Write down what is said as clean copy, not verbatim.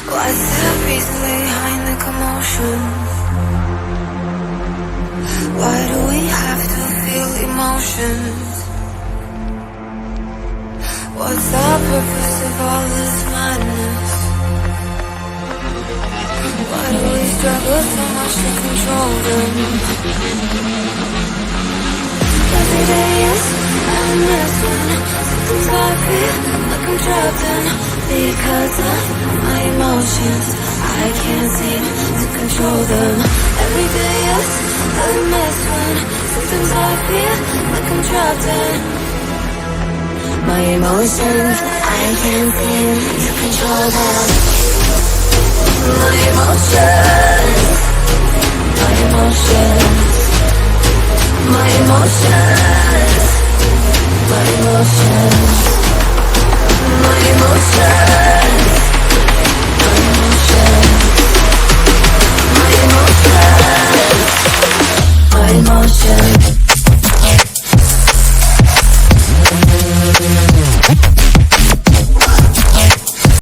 What's the reason behind the commotion? Why do we have to feel emotions? What's the purpose of all this madness? Why do we struggle so much to control them? Every day is a lesson. Something's I feel like I'm trapped in. Because of my emotions, I can't seem to control them. Every day is a mess when sometimes I feel like I'm trapped in. My emotions, I can't seem to control them. My emotions, my emotions, my emotions, my emotions, my emotions, my emotions, my emotions, my emotions.